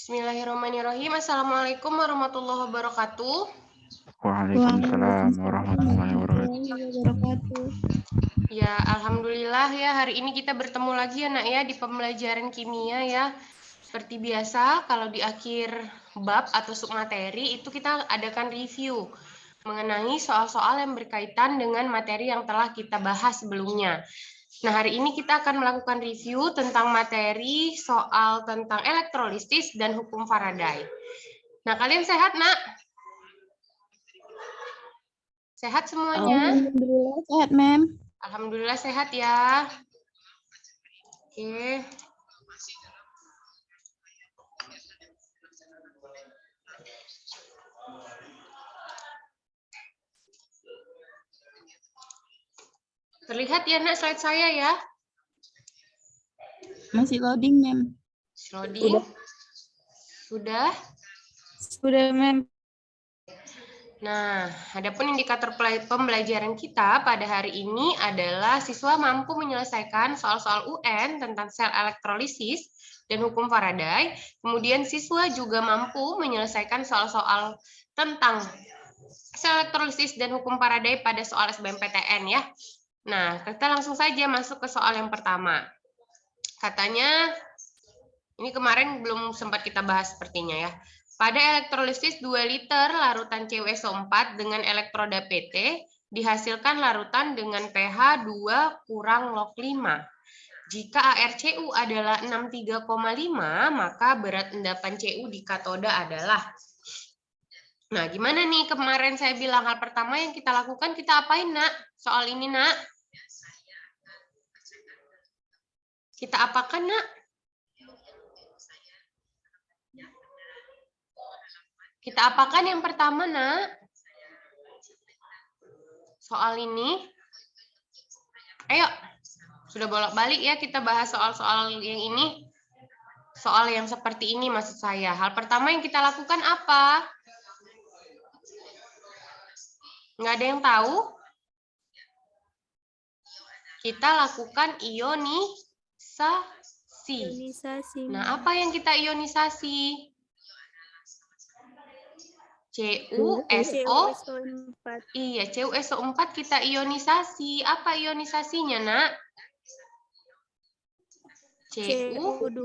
Bismillahirrahmanirrahim. Assalamualaikum warahmatullahi wabarakatuh. Waalaikumsalam warahmatullahi wabarakatuh. Ya, alhamdulillah ya hari ini kita bertemu lagi ya Nak ya di pembelajaran kimia ya. Seperti biasa kalau di akhir bab atau submateri itu kita adakan review mengenai soal-soal yang berkaitan dengan materi yang telah kita bahas sebelumnya. Nah, hari ini kita akan melakukan review tentang materi soal tentang elektrolisis dan hukum Faraday. Nah, kalian sehat, Nak? Sehat semuanya? Alhamdulillah sehat, Mem. Alhamdulillah sehat ya. Oke. Terlihat ya, Nak, slide saya ya? Masih loading, Mem. Loading? Sudah? Sudah, Mem. Nah, adapun indikator pembelajaran kita pada hari ini adalah siswa mampu menyelesaikan soal-soal UN tentang sel elektrolisis dan hukum Faraday. Kemudian siswa juga mampu menyelesaikan soal-soal tentang sel elektrolisis dan hukum Faraday pada soal SBMPTN ya. Nah, kita langsung saja masuk ke soal yang pertama. Katanya, ini kemarin belum sempat kita bahas sepertinya ya. Pada elektrolisis 2 liter larutan CuSO4 dengan elektroda PT, dihasilkan larutan dengan pH 2 kurang log 5. Jika ARCU adalah 63,5, maka berat endapan Cu di katoda adalah. Nah, gimana nih kemarin saya bilang hal pertama yang kita lakukan, kita apain, Nak? Soal ini, Nak? Kita apakan, Nak? Kita apakan yang pertama, Nak? Soal ini. Ayo, sudah bolak-balik ya kita bahas soal-soal yang ini. Soal yang seperti ini maksud saya. Hal pertama yang kita lakukan apa? Nggak ada yang tahu? Kita lakukan ionisasi. Nah, apa yang kita ionisasi? CuSO4. Iya, CuSO4 kita ionisasi. Apa ionisasinya, Nak? Cu2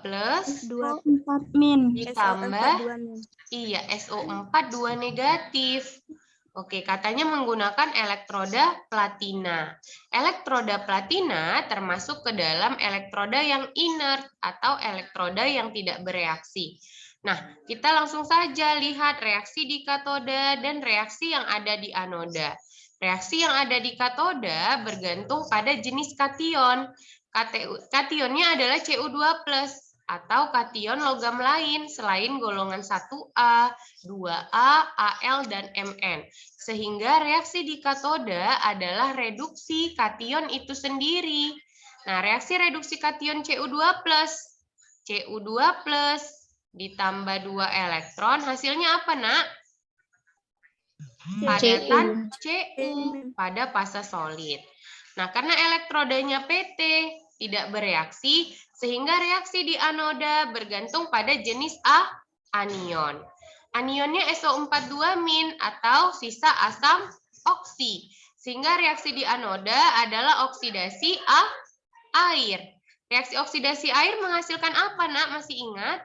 plus 4 min ditambah iya SO4 2 negatif. Oke, katanya menggunakan elektroda platina. Elektroda platina termasuk ke dalam elektroda yang inert atau elektroda yang tidak bereaksi. Nah, kita langsung saja lihat reaksi di katoda dan reaksi yang ada di anoda. Reaksi yang ada di katoda bergantung pada jenis kation. Kationnya adalah Cu2+ atau kation logam lain selain golongan 1A, 2A, Al, dan Mn. Sehingga reaksi di katoda adalah reduksi kation itu sendiri. Nah, reaksi reduksi kation Cu2+ ditambah 2 elektron, hasilnya apa, Nak? Padatan Cu pada fase solid. Nah, karena elektrodanya PT tidak bereaksi, sehingga reaksi di anoda bergantung pada jenis anion. Anionnya SO42- atau sisa asam oksi. Sehingga reaksi di anoda adalah oksidasi air. Reaksi oksidasi air menghasilkan apa, Nak? Masih ingat?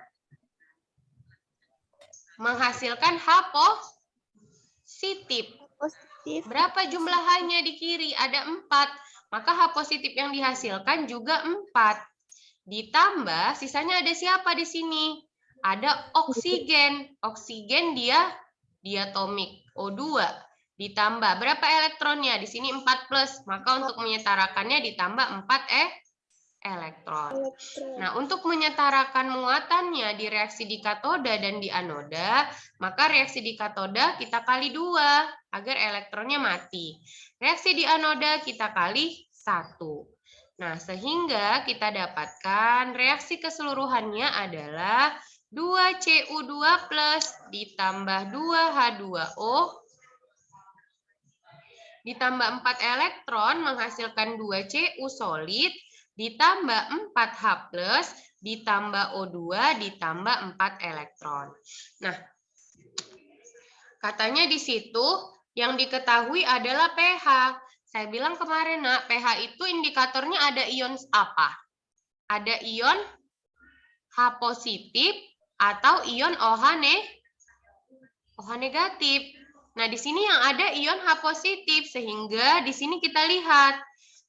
Menghasilkan H positif. Berapa jumlah H-nya di kiri? Ada 4. Maka H positif yang dihasilkan juga 4. Ditambah, sisanya ada siapa di sini? Ada oksigen. Oksigen dia diatomik O2. Ditambah, berapa elektronnya? Di sini 4+. Maka untuk menyetarakannya ditambah 4 elektron. Nah, untuk menyetarakan muatannya di reaksi di katoda dan di anoda, maka reaksi di katoda kita kali 2 agar elektronnya mati. Reaksi di anoda kita kali 1. Nah, sehingga kita dapatkan reaksi keseluruhannya adalah 2Cu2+ ditambah 2H2O ditambah 4 elektron menghasilkan 2Cu solid ditambah 4H+ ditambah O2 ditambah 4 elektron. Nah, katanya di situ yang diketahui adalah pH. Saya bilang kemarin, Nak, pH itu indikatornya ada ion apa? Ada ion H positif atau ion OH negatif. Nah, di sini yang ada ion H positif, sehingga di sini kita lihat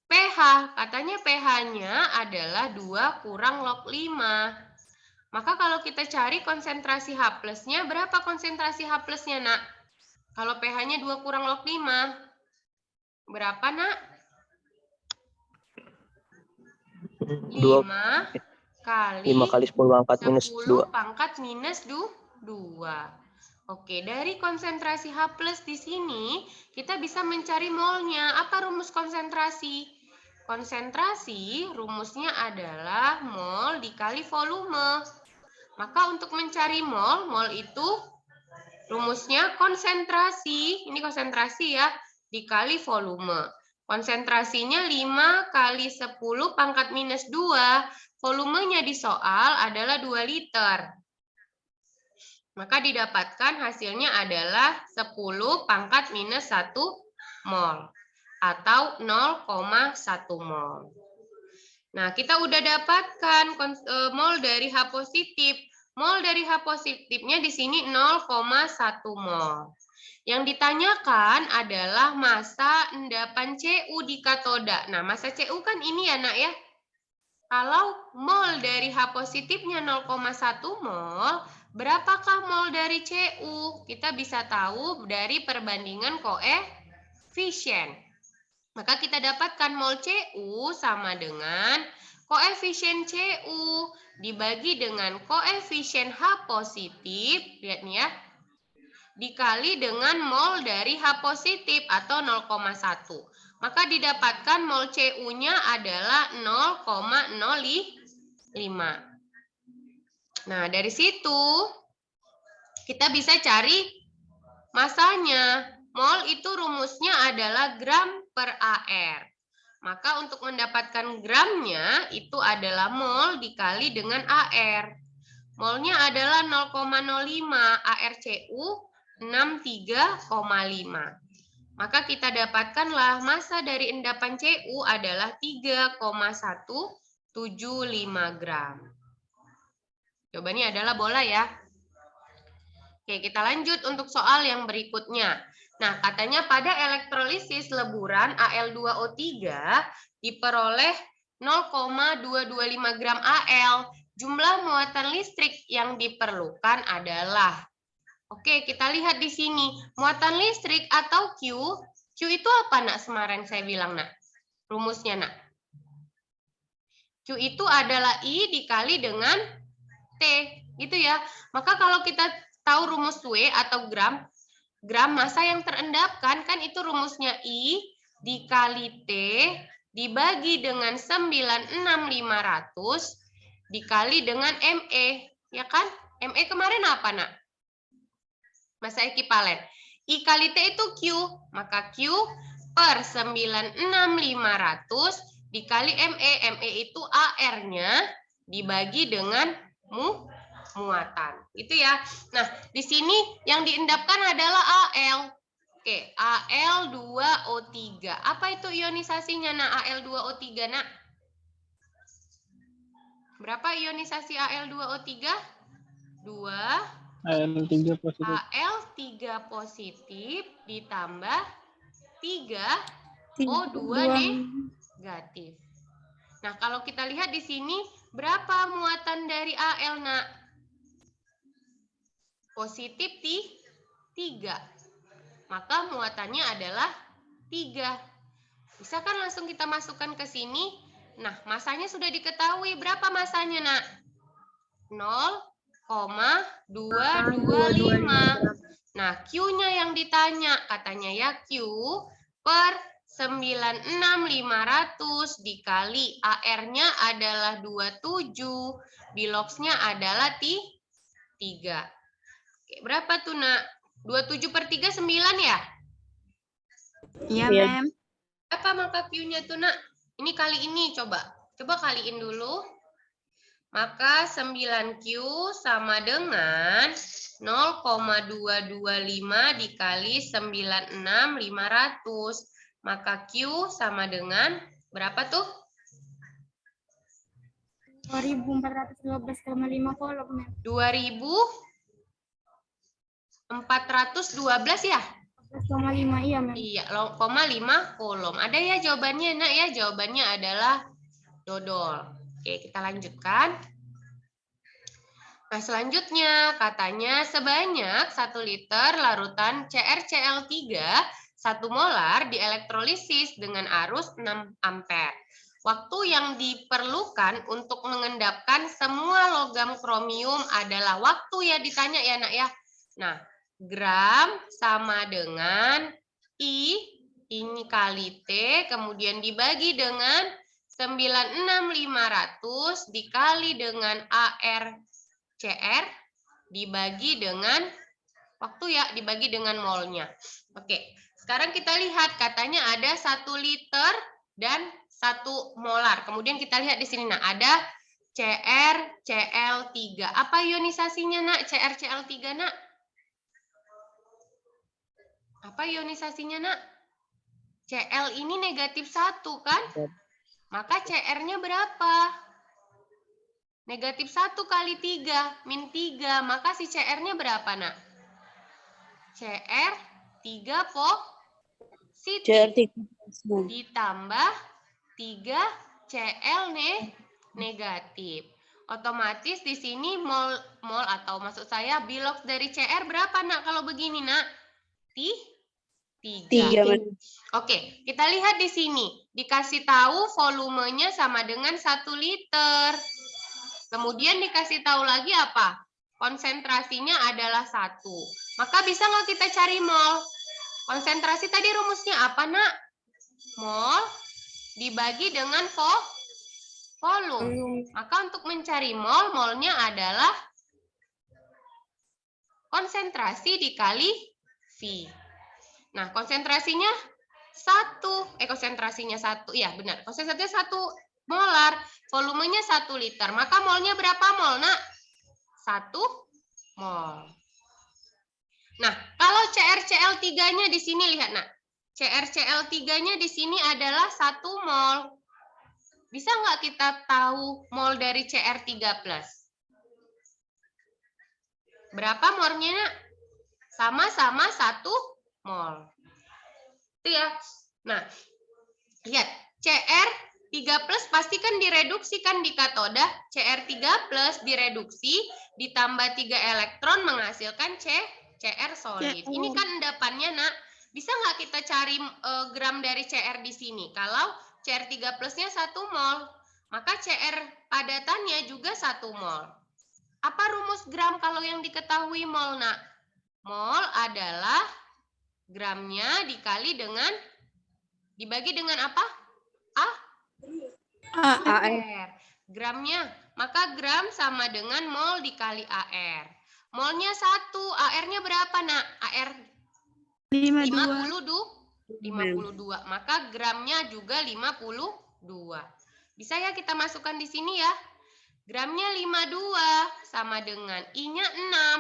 pH. Katanya pH-nya adalah 2 kurang log 5. Maka kalau kita cari konsentrasi H plusnya, berapa konsentrasi H plusnya, Nak? Kalau pH-nya 2 kurang log 5, berapa, Nak? 5 kali 5 kali 10 pangkat minus 10 2. pangkat minus 2. Oke, dari konsentrasi H plus di sini, kita bisa mencari molnya. Apa rumus konsentrasi? Konsentrasi rumusnya adalah mol dikali volume. Maka untuk mencari mol, mol itu rumusnya konsentrasi. Ini konsentrasi ya, dikali volume. Konsentrasinya 5 kali 10 pangkat minus 2. Volumenya di soal adalah 2 liter. Maka didapatkan hasilnya adalah 10 pangkat minus 1 mol. Atau 0,1 mol. Nah, kita udah dapatkan mol dari H positif. Mol dari H positifnya di sini 0,1 mol. Yang ditanyakan adalah massa endapan Cu di katoda. Nah, massa Cu kan ini ya, Nak ya. Kalau mol dari H positifnya 0,1 mol, berapakah mol dari Cu? Kita bisa tahu dari perbandingan koefisien. Maka kita dapatkan mol Cu sama dengan koefisien Cu dibagi dengan koefisien H positif, lihat nih ya, dikali dengan mol dari H positif atau 0,1. Maka didapatkan mol Cu-nya adalah 0,05. Nah, dari situ kita bisa cari masanya. Mol itu rumusnya adalah gram per AR. Maka untuk mendapatkan gramnya itu adalah mol dikali dengan AR. Molnya adalah 0,05, ARCU 63,5. Maka kita dapatkanlah massa dari endapan Cu adalah 3,175 gram. Jawabannya adalah bola ya. Oke, kita lanjut untuk soal yang berikutnya. Nah, katanya pada elektrolisis leburan Al2O3 diperoleh 0,225 gram Al. Jumlah muatan listrik yang diperlukan adalah, oke, kita lihat di sini. Muatan listrik atau Q. Q itu apa, Nak? Kemarin saya bilang, Nak. Rumusnya, Nak. Q itu adalah I dikali dengan T. Gitu ya. Maka kalau kita tahu rumus W atau gram massa yang terendapkan, kan itu rumusnya I dikali T dibagi dengan 96.500 dikali dengan ME. Ya kan? ME kemarin apa, Nak? Massa ekivalen. I kali T itu Q. Maka Q per 96.500 dikali ME. ME itu AR-nya dibagi dengan muatan. Itu ya. Nah, di sini yang diendapkan adalah Al. Oke, Al2O3. Apa itu ionisasinya, Nak? Al2O3, Nak? Berapa ionisasi Al2O3? 2. Al3 positif. Al3 positif ditambah 3 O2 negatif. Nah, kalau kita lihat di sini, berapa muatan dari Al, Nak? Positif 3. Maka muatannya adalah 3. Bisa kan langsung kita masukkan ke sini? Nah, masanya sudah diketahui. Berapa masanya, Nak? 0,225. Nah, Q-nya yang ditanya. Katanya ya Q per 96.500 dikali AR-nya adalah 27. Biloxnya adalah 3. Oke, berapa tuh, Nak? 27 per 3, 9 ya? Iya, Mem. Apa maka Q-nya tuh, Nak? Ini kali ini, coba. Coba kaliin dulu. Maka 9Q sama dengan 0,225 dikali 96.500. Maka Q sama dengan berapa tuh? 2412,5 kolom, Mem. 2412 ya? 12,5, iya, Mem. Iya, 0,5 kolom. Ada ya jawabannya, Nak ya? Jawabannya adalah dodol. Oke, kita lanjutkan. Nah, selanjutnya katanya sebanyak 1 liter larutan CrCl3 1 molar dielektrolisis dengan arus 6 ampere. Waktu yang diperlukan untuk mengendapkan semua logam kromium adalah waktu ya ditanya ya Nak ya. Nah, gram sama dengan I ini kali T kemudian dibagi dengan 96.500 dikali dengan AR CR dibagi dengan waktu ya, dibagi dengan molnya. Oke, sekarang kita lihat katanya ada 1 liter dan 1 molar. Kemudian kita lihat di sini, nah ada CrCl3. Apa ionisasinya, Nak? CrCl3, Nak? Apa ionisasinya, Nak? Cl ini negatif 1, kan? Maka CR-nya berapa? Negatif 1 kali 3, min 3. Maka si CR-nya berapa, Nak? CR 3 positif. CR 3 ditambah 3 Cl negatif. Otomatis di sini mol atau maksud saya bilox dari Cr berapa, Nak? Kalau begini, Nak? 3. Oke, kita lihat di sini. Dikasih tahu volumenya sama dengan 1 liter. Kemudian dikasih tahu lagi apa? Konsentrasinya adalah 1. Maka bisa nggak kita cari mol? Konsentrasi tadi rumusnya apa, Nak? Mol dibagi dengan volume. Maka untuk mencari mol, molnya adalah konsentrasi dikali V. Nah, konsentrasinya 1. Konsentrasinya 1. Iya, benar. Konsentrasinya 1 molar. Volumenya 1 liter. Maka molnya berapa mol, Nak? 1 mol. Nah, kalau CrCl3-nya di sini lihat, Nak. CrCl3-nya di sini adalah 1 mol. Bisa nggak kita tahu mol dari Cr3+? Berapa molnya, Nak? Sama-sama 1 mol. Itu ya. Nah, lihat. Cr3+ pasti kan direduksi kan di katoda. Cr3+ direduksi ditambah 3 elektron menghasilkan Cr solid. Ini kan endapannya, Nak. Bisa nggak kita cari gram dari Cr di sini? Kalau Cr3+-nya 1 mol, maka Cr padatannya juga 1 mol. Apa rumus gram kalau yang diketahui mol, Nak? Mol adalah gramnya dikali dengan dibagi dengan apa? AR. Gramnya. Maka gram sama dengan mol dikali AR. Molnya 1. AR-nya berapa, Nak? AR 52. Maka gramnya juga 52. Bisa ya kita masukkan di sini ya. Gramnya 52 sama dengan I-nya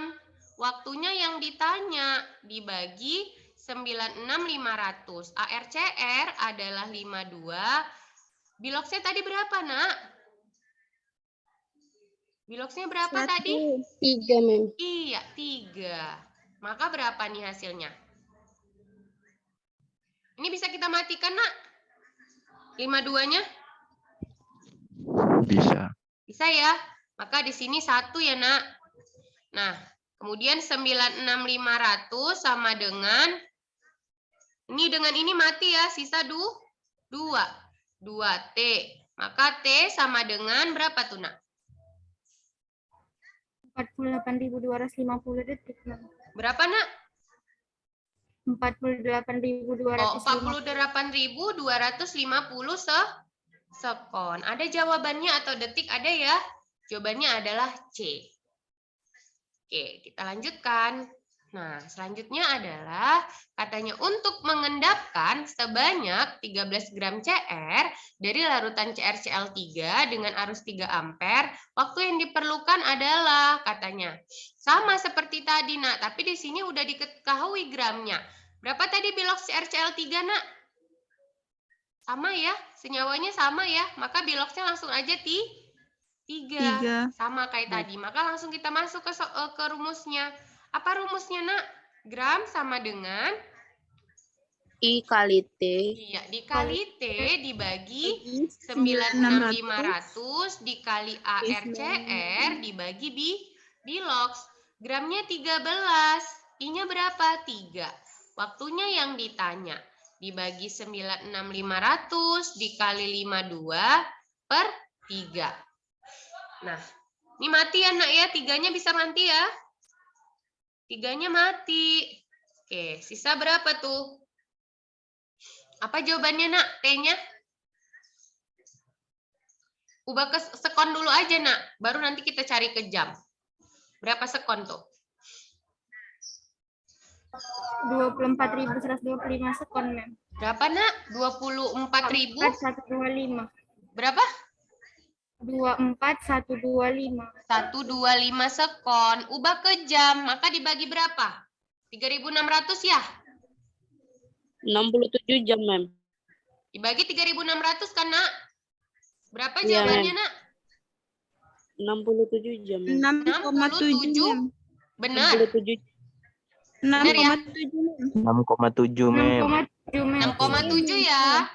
6. Waktunya yang ditanya dibagi 96.500. ARCR adalah 52. Biloxnya tadi berapa, Nak? Biloxnya berapa tadi? 3, Mem. Iya, 3. Maka berapa nih hasilnya? Ini bisa kita matikan, Nak? 52-nya? Bisa. Bisa ya. Maka di sini 1 ya, Nak. Nah, kemudian 96.500 sama dengan ini dengan ini mati ya, sisa 2. 2T. Maka T sama dengan berapa tuh, Nak? 48.250 detik. Berapa, Nak? 48.250. 48.250 sekon. Ada jawabannya atau detik? Ada ya? Jawabannya adalah C. Oke, kita lanjutkan. Nah, selanjutnya adalah katanya untuk mengendapkan sebanyak 13 gram CR dari larutan CrCl3 dengan arus 3 ampere, waktu yang diperlukan adalah katanya sama seperti tadi, Nak, tapi di sini udah diketahui gramnya. Berapa tadi biloks CrCl3, Nak? Sama ya, senyawanya sama ya, maka biloksnya langsung aja 3. Sama kayak tadi, maka langsung kita masuk ke rumusnya. Apa rumusnya, Nak? Gram sama dengan I kali T. Iya, dikali T dibagi 96.500 dikali ARCR dibagi biloks. Gramnya 13. I-nya berapa? 3. Waktunya yang ditanya. Dibagi 96.500 dikali 52 per 3. Nah, ini mati ya, Nak ya. 3-nya bisa mati ya. 3-nya mati. Oke, sisa berapa tuh? Apa jawabannya, Nak? T-nya? Ubah ke sekon dulu aja, Nak. Baru nanti kita cari ke jam. Berapa sekon tuh? 24.125 sekon, Mem. Berapa, Nak? 24.000? 125. Berapa? 24.125. 125 sekon. Ubah ke jam. Maka dibagi berapa? 3.600 ya? 67 jam, Mem. Dibagi 3.600 kan, Nak? Berapa Iya, jawabannya, Mem. Nak? 67 jam, Mem. 67. Benar. 67. Benar ya? 6,7 Mem. 6,7 ya.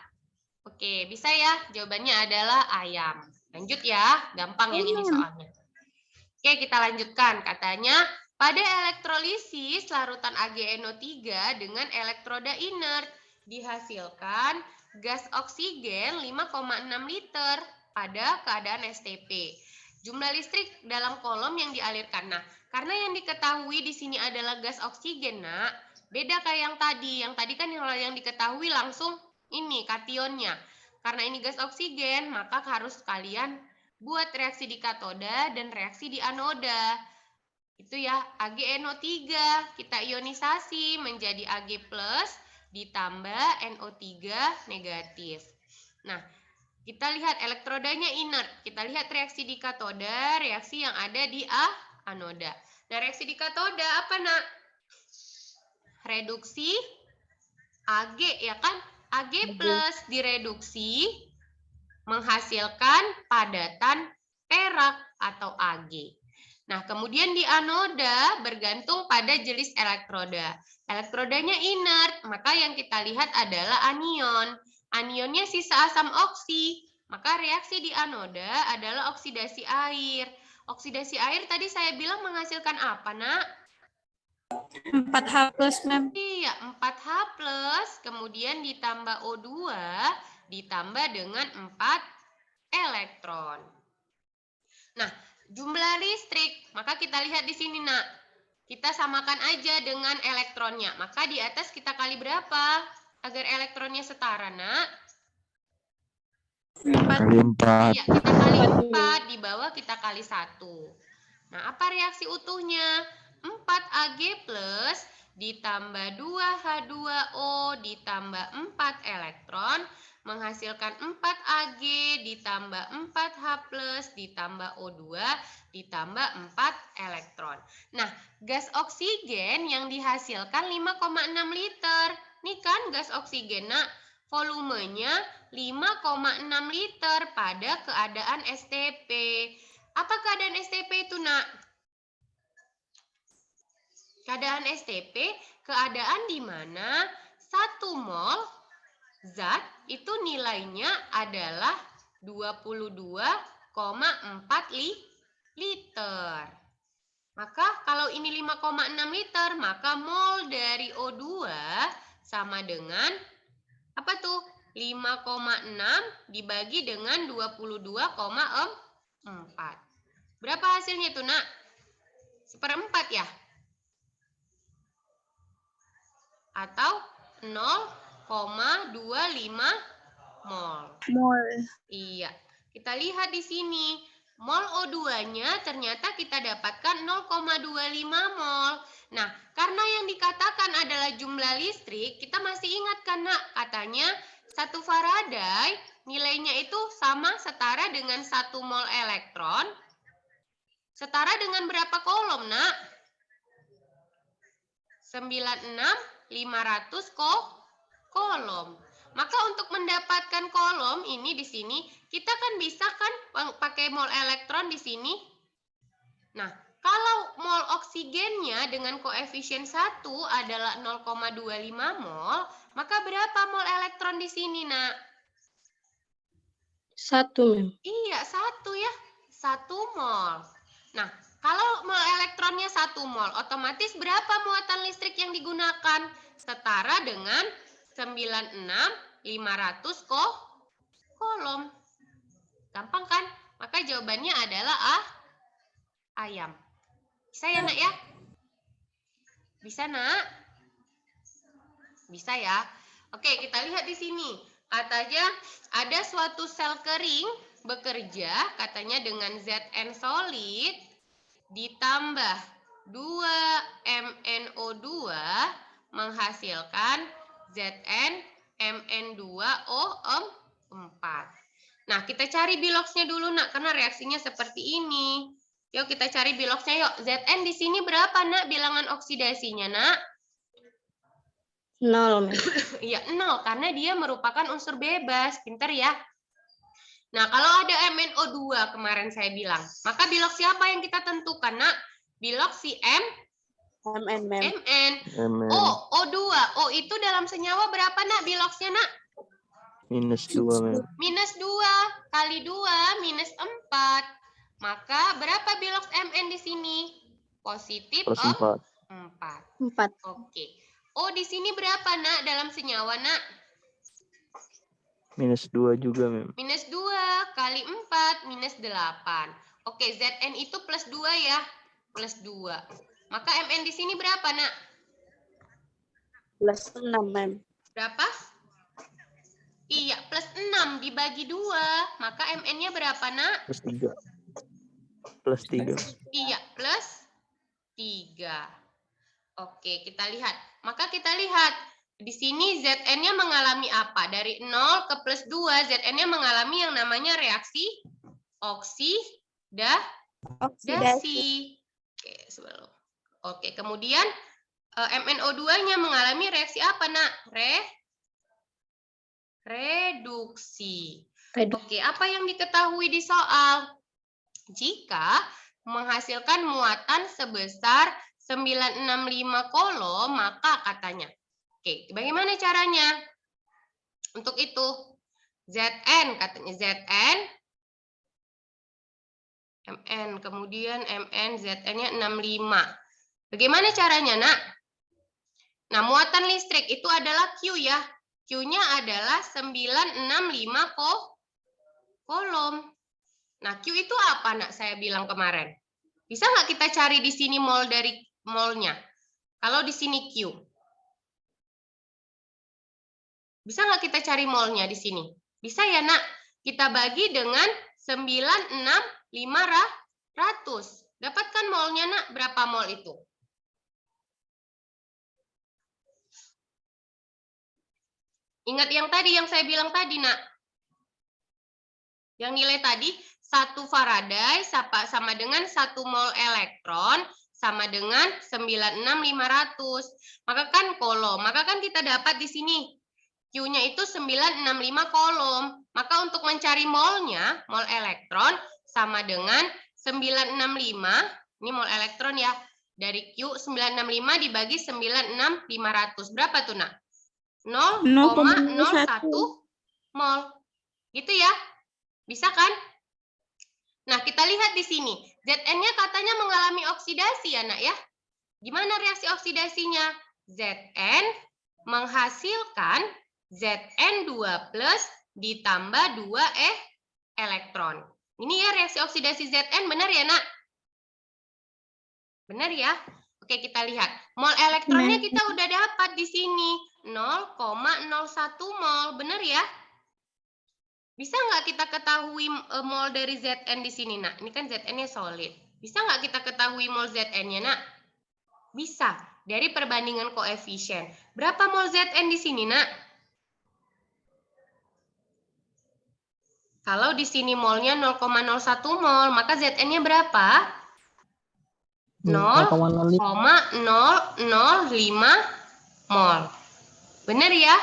Oke, bisa ya. Jawabannya adalah ayam. Lanjut ya. Gampang yang ini soalnya. Oke, kita lanjutkan. Katanya, pada elektrolisis larutan AgNO3 dengan elektroda inert dihasilkan gas oksigen 5,6 liter pada keadaan STP. Jumlah listrik dalam kolom yang dialirkan. Nah, karena yang diketahui di sini adalah gas oksigen, Nak. Beda kayak yang tadi. Yang tadi kan yang diketahui langsung ini kationnya. Karena ini gas oksigen, maka harus kalian buat reaksi di katoda dan reaksi di anoda. Itu ya, AgNO3 kita ionisasi menjadi Ag+ ditambah NO3 negatif. Nah, kita lihat elektrodanya inert. Kita lihat reaksi di katoda, reaksi yang ada di anoda. Nah, reaksi di katoda apa, Nak? Reduksi Ag, ya kan? Ag+ direduksi menghasilkan padatan perak atau Ag. Nah, kemudian di anoda bergantung pada jenis elektroda. Elektrodanya inert, maka yang kita lihat adalah anion. Anionnya sisa asam oksi, maka reaksi di anoda adalah oksidasi air. Oksidasi air tadi saya bilang menghasilkan apa, Nak? 4H+, Mem. Iya, 4H+, kemudian ditambah O2, ditambah dengan 4 elektron. Nah, jumlah listrik, maka kita lihat di sini, Nak. Kita samakan aja dengan elektronnya. Maka di atas kita kali berapa? Agar elektronnya setara, Nak. 4 kali 4. Iya, kita kali 4. Di bawah kita kali 1. Nah, apa reaksi utuhnya? 4Ag+ ditambah 2H2O ditambah 4 elektron menghasilkan 4Ag ditambah 4H+ ditambah O2 ditambah 4 elektron. Nah, gas oksigen yang dihasilkan 5,6 liter. Ini kan gas oksigen, Nak. Volumenya 5,6 liter pada keadaan STP. Apa keadaan STP itu, Nak? Keadaan STP, keadaan di mana 1 mol zat itu nilainya adalah 22,4 liter. Maka kalau ini 5,6 liter, maka mol dari O2 sama dengan apa tuh? 5,6 dibagi dengan 22,4. Berapa hasilnya tuh, Nak? 1/4 ya? Atau 0,25 mol. Mol. Iya. Kita lihat di sini. mol O2-nya ternyata kita dapatkan 0,25 mol. Nah, karena yang dikatakan adalah jumlah listrik, kita masih ingat kan, Nak? Katanya 1 Faraday nilainya itu sama setara dengan 1 mol elektron. Setara dengan berapa kolom, Nak? 96.500 kolom. Maka untuk mendapatkan kolom ini di sini, kita kan bisa kan pakai mol elektron di sini. Nah, kalau mol oksigennya dengan koefisien 1 adalah 0,25 mol, maka berapa mol elektron di sini, Nak? 1, Mem. Iya, 1 ya. 1 mol. Nah, kalau mol elektronnya 1 mol, otomatis berapa muatan listrik yang digunakan? Setara dengan 96.500 kolom. Gampang kan? Maka jawabannya adalah ayam. Bisa ya, Nak ya? Bisa, Nak? Bisa ya? Oke, kita lihat di sini. Katanya ada suatu sel kering bekerja katanya dengan Zn solid ditambah 2MnO2 menghasilkan ZnMn2O4. Nah, kita cari biloxnya dulu, Nak, karena reaksinya seperti ini. Yuk kita cari biloxnya yuk. Zn di sini berapa, Nak, bilangan oksidasinya, Nak? 0, Mem. Iya, 0 karena dia merupakan unsur bebas. Pinter ya. Nah, kalau ada MnO2 kemarin saya bilang, maka bilox siapa yang kita tentukan, Nak? Bilox si Mn, Mem. Mn. O2. O itu dalam senyawa berapa, Nak, biloxnya, Nak? -2, Mem. -2 kali 2 -4. Maka berapa bilox Mn di sini? Positif +4. 4. Oke. O di sini berapa, Nak, dalam senyawa, Nak? -2 juga, Mem. -2 kali 4 -8. Oke, Zn itu +2 ya. +2. Maka Mn di sini berapa, Nak? +6, Mem. Berapa? Iya, +6 dibagi 2. Maka Mn-nya berapa, Nak? +3. +3. Iya, +3. Oke, kita lihat. Maka kita lihat. Di sini Zn-nya mengalami apa? Dari 0 ke +2, Zn-nya mengalami yang namanya reaksi oksidasi. Oke, sebelum. Oke, kemudian MnO2-nya mengalami reaksi apa, Nak? Reduksi. Oke, apa yang diketahui di soal? Jika menghasilkan muatan sebesar 965 kolom, maka katanya. Oke, bagaimana caranya? Untuk itu, Zn, katanya Zn, Mn, kemudian Mn, Zn-nya 65. Bagaimana caranya, Nak? Nah, muatan listrik itu adalah Q ya. Q-nya adalah 965 kolom. Nah, Q itu apa, Nak? Saya bilang kemarin. Bisa nggak kita cari di sini mol dari molnya? Kalau di sini Q. Bisa nggak kita cari molnya di sini? Bisa ya, Nak? Kita bagi dengan 96500. Dapatkan molnya, Nak. Berapa mol itu? Ingat yang tadi, yang saya bilang tadi, Nak. Yang nilai tadi, 1 Faraday sama dengan 1 mol elektron sama dengan 96500. Maka kan kolom. Maka kan kita dapat di sini. Q-nya itu 965 kolom. Maka untuk mencari molnya, mol elektron sama dengan 965. Ini mol elektron ya. Dari Q 965 dibagi 96500. Berapa tuh, Nak? 0,01 mol. Gitu ya. Bisa kan? Nah, kita lihat di sini. Zn-nya katanya mengalami oksidasi ya, Nak ya. Gimana reaksi oksidasinya? Zn menghasilkan Zn2+ ditambah 2 elektron. Ini ya reaksi oksidasi Zn, benar ya, Nak? Benar ya? Oke, kita lihat. Mol elektronnya kita udah dapat di sini. 0,01 mol. Benar ya? Bisa nggak kita ketahui mol dari Zn di sini, Nak? Ini kan Zn-nya solid. Bisa nggak kita ketahui mol Zn-nya, Nak? Bisa. Dari perbandingan koefisien. Berapa mol Zn di sini, Nak? Kalau di sini molnya 0,01 mol, maka Zn-nya berapa? 0,005 mol. Benar ya?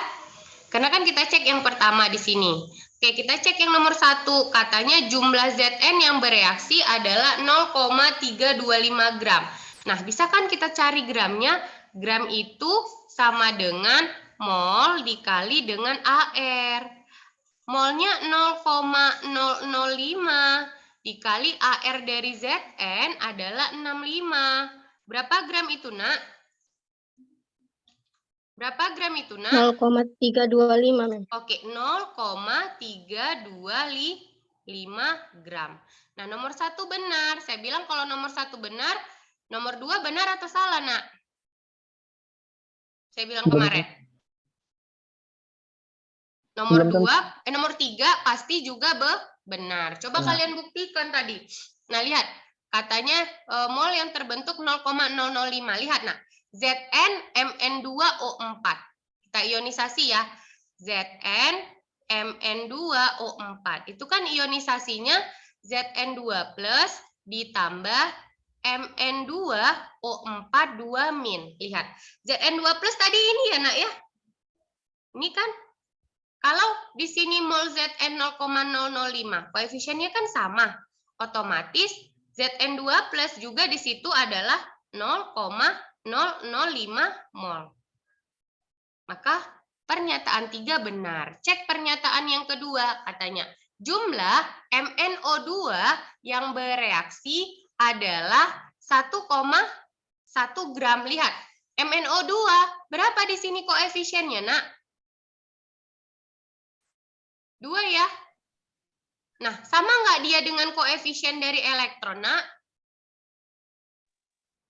Karena kan kita cek yang pertama di sini. Oke, kita cek yang nomor 1. Katanya jumlah Zn yang bereaksi adalah 0,325 gram. Nah, bisa kan kita cari gramnya? Gram itu sama dengan mol dikali dengan AR. Molnya 0,005 dikali AR dari Zn adalah 65. Berapa gram itu, Nak? Berapa gram itu, Nak? 0,325, Mem. Oke, 0,325 gram. Nah, nomor 1 benar. Saya bilang kalau nomor 1 benar, nomor 2 benar atau salah, Nak? Saya bilang kemarin. Nomor 3 pasti juga benar. Coba kalian buktikan tadi. Nah, lihat. Katanya mol yang terbentuk 0,005. Lihat, Nak. Zn Mn2O4. Kita ionisasi ya. Zn Mn2O4. Itu kan ionisasinya Zn2 plus ditambah Mn2O4 2-. Lihat. Zn2 plus tadi ini ya, Nak ya. Ini kan. Kalau di sini mol Zn 0,005. Koefisiennya kan sama. Otomatis Zn2 plus juga di situ adalah 0,005 mol. Maka pernyataan 3 benar. Cek pernyataan yang kedua, katanya jumlah MnO2 yang bereaksi adalah 1,1 gram. Lihat, MnO2 berapa di sini koefisiennya, Nak? 2 ya. Nah, sama nggak dia dengan koefisien dari elektron, Nak?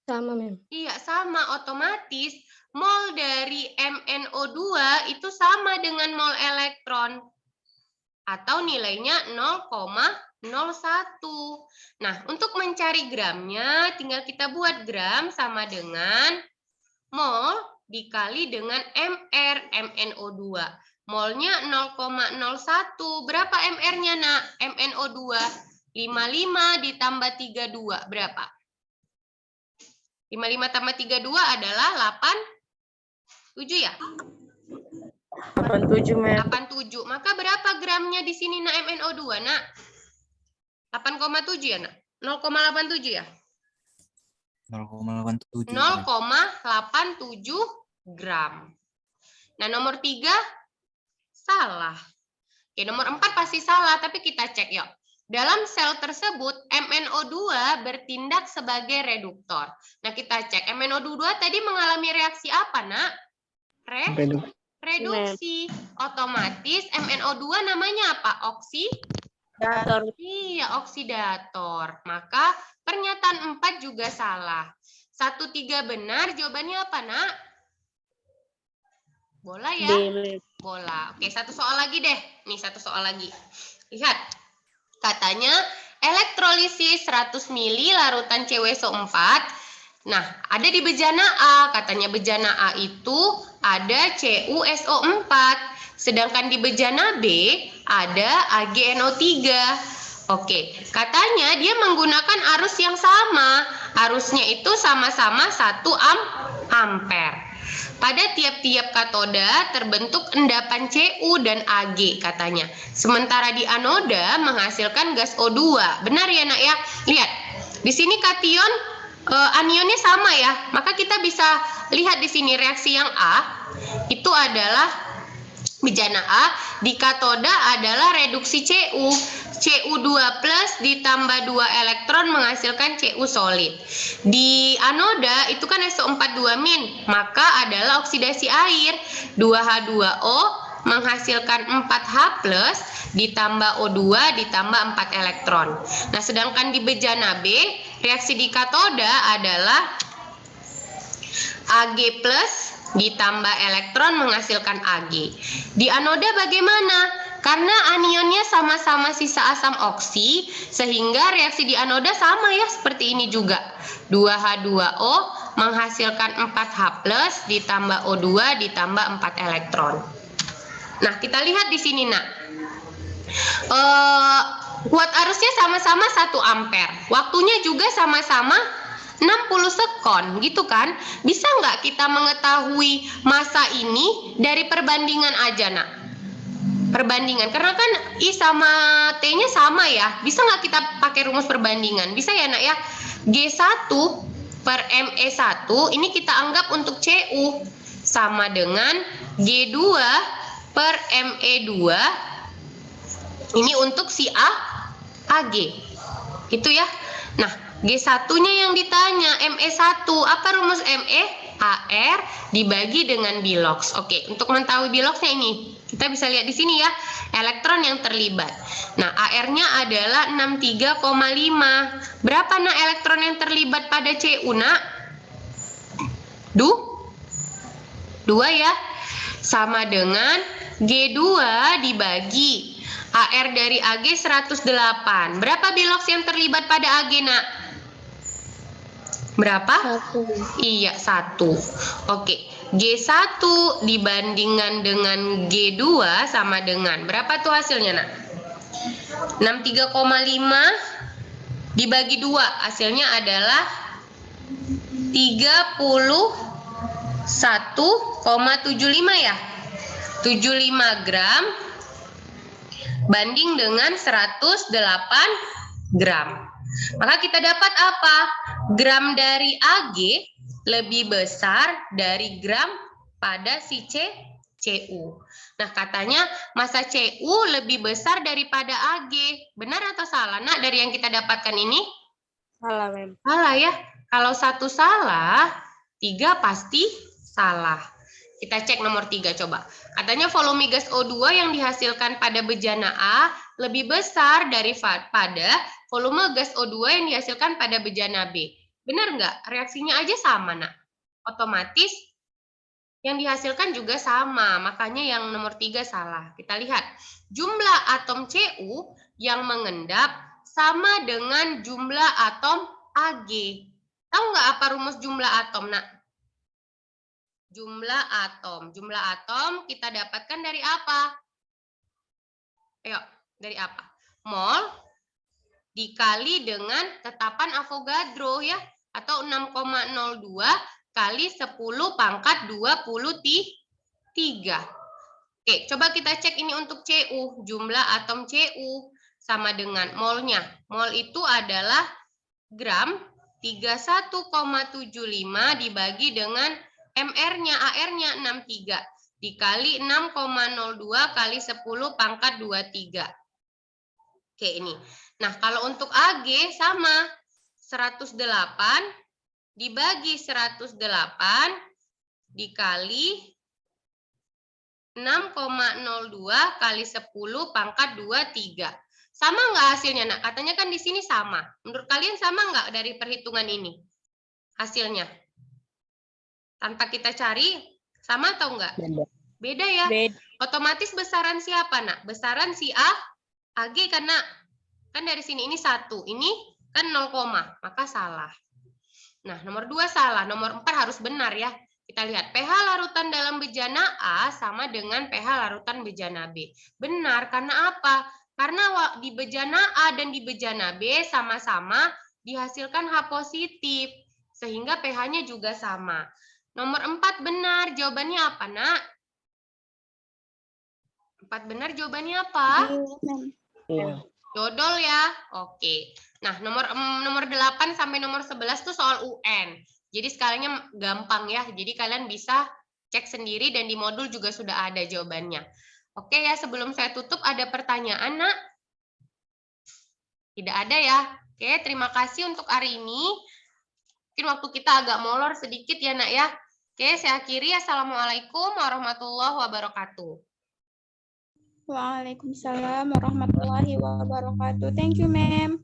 Sama, Mem. Iya, sama. Otomatis mol dari MnO2 itu sama dengan mol elektron. Atau nilainya 0,01. Nah, untuk mencari gramnya, tinggal kita buat gram sama dengan mol dikali dengan MR, MnO2. Molnya 0,01. Berapa MR-nya, Nak? MnO2. 55 ditambah 32. Berapa? 55 tambah 32 adalah 87 ya? 87, Mem. 87. Maka berapa gramnya di sini, Nak, MnO2, Nak? 8,7 ya, Nak? 0,87 ya? 0,87. 0,87 gram. Nah, nomor 3 salah. Oke, nomor 4 pasti salah, tapi kita cek yuk. Dalam sel tersebut, MnO2 bertindak sebagai reduktor. Nah, kita cek. MnO2 tadi mengalami reaksi apa, Nak? Reduksi. Otomatis MnO2 namanya apa? Dator. Iya, oksidator. Maka pernyataan 4 juga salah. 1, 3 benar, jawabannya apa, Nak? Bola ya? Bola. Oke, satu soal lagi deh. Nih, satu soal lagi. Lihat. Katanya elektrolisis 100 ml larutan CuSO4. Nah, ada di bejana A. Katanya bejana A itu ada CuSO4. Sedangkan di bejana B ada AgNO3. Oke, katanya dia menggunakan arus yang sama. Arusnya itu sama-sama 1 ampere. Pada tiap-tiap katoda terbentuk endapan Cu dan Ag katanya. Sementara di anoda menghasilkan gas O2. Benar ya, Nak ya? Lihat. Di sini kation anionnya sama ya. Maka kita bisa lihat di sini reaksi yang A itu adalah bejana A, di katoda adalah reduksi Cu. Cu2 plus ditambah 2 elektron menghasilkan Cu solid. Di anoda itu kan SO4 2-, maka adalah oksidasi air. 2H2O menghasilkan 4H plus ditambah O2 ditambah 4 elektron. Nah, sedangkan di bejana B, reaksi di katoda adalah Ag plus ditambah elektron menghasilkan Ag. Di anoda bagaimana? Karena anionnya sama-sama sisa asam oksi, sehingga reaksi di anoda sama ya, seperti ini juga. 2H2O menghasilkan 4H+ ditambah O2 ditambah 4 elektron. Nah, kita lihat di sini, Nak. Kuat arusnya sama-sama 1 ampere. Waktunya juga sama-sama 60 sekon, gitu kan? Bisa nggak kita mengetahui massa ini dari perbandingan aja, Nak? Perbandingan, karena kan I sama T-nya sama ya. Bisa nggak kita pakai rumus perbandingan? Bisa ya, Nak ya? G1 per ME1, ini kita anggap untuk Cu, sama dengan G2 per ME2, ini untuk si AG. Gitu ya. Nah, G1-nya yang ditanya, ME1. Apa rumus ME? AR dibagi dengan bilox. Oke, untuk mengetahui biloxnya ini, kita bisa lihat di sini ya, elektron yang terlibat. Nah, AR-nya adalah 63,5. Berapa, Nak, elektron yang terlibat pada Cu, Nak? 2 ya. Sama dengan G2 dibagi AR dari AG 108. Berapa bilox yang terlibat pada AG, Nak? Berapa? 1. Iya, 1. Oke, G1 dibandingkan dengan G2 sama dengan berapa tuh hasilnya, Nak? 63,5 dibagi 2, hasilnya adalah 31,75 ya. 75 gram banding dengan 108 gram. Maka kita dapat apa? Gram dari AG lebih besar dari gram pada si Cu. Nah, katanya massa Cu lebih besar daripada AG. Benar atau salah, Nak, dari yang kita dapatkan ini? Salah, Mem. Salah ya. Kalau 1 salah, 3 pasti salah. Kita cek nomor 3 coba. Katanya volume gas O2 yang dihasilkan pada bejana A lebih besar daripada volume gas O2 yang dihasilkan pada bejana B. Benar nggak? Reaksinya aja sama, Nak. Otomatis yang dihasilkan juga sama. Makanya yang nomor 3 salah. Kita lihat. Jumlah atom Cu yang mengendap sama dengan jumlah atom Ag. Tahu nggak apa rumus jumlah atom, Nak? Jumlah atom. Jumlah atom kita dapatkan dari apa? Ayo, dari apa? Mol dikali dengan tetapan Avogadro ya, atau 6,02 kali 10 pangkat 23. Oke, coba kita cek ini untuk Cu. Jumlah atom Cu sama dengan molnya. Mol itu adalah gram, 31,75 dibagi dengan MR-nya, AR-nya 63 dikali 6,02 kali 10 pangkat 23. Oke, ini. Nah, kalau untuk Ag sama 108 dibagi 108 dikali 6,02 kali 10 pangkat 23. Sama nggak hasilnya, Nak? Katanya kan di sini sama. Menurut kalian sama nggak dari perhitungan ini? Hasilnya. Tanpa kita cari, sama atau enggak? Beda ya? Beda. Otomatis besaran siapa, Nak? Besaran si AG kan, Nak? Kan dari sini ini 1, ini kan 0, maka salah. Nah, nomor 2 salah, nomor 4 harus benar ya. Kita lihat, pH larutan dalam bejana A sama dengan pH larutan bejana B. Benar, karena apa? Karena di bejana A dan di bejana B sama-sama dihasilkan H positif, sehingga pH-nya juga sama. Nomor 4 benar. Jawabannya apa, Nak? 4 benar, jawabannya apa? Iya. Dodol ya. Oke. Nah, nomor 8 sampai nomor 11 tuh soal UN. Jadi sekalinya gampang ya. Jadi kalian bisa cek sendiri dan di modul juga sudah ada jawabannya. Oke ya, sebelum saya tutup ada pertanyaan, Nak? Tidak ada ya. Oke, terima kasih untuk hari ini. Mungkin waktu kita agak molor sedikit ya, Nak ya. Oke, saya akhiri. Assalamualaikum warahmatullahi wabarakatuh. Waalaikumsalam warahmatullahi wabarakatuh. Thank you, ma'am.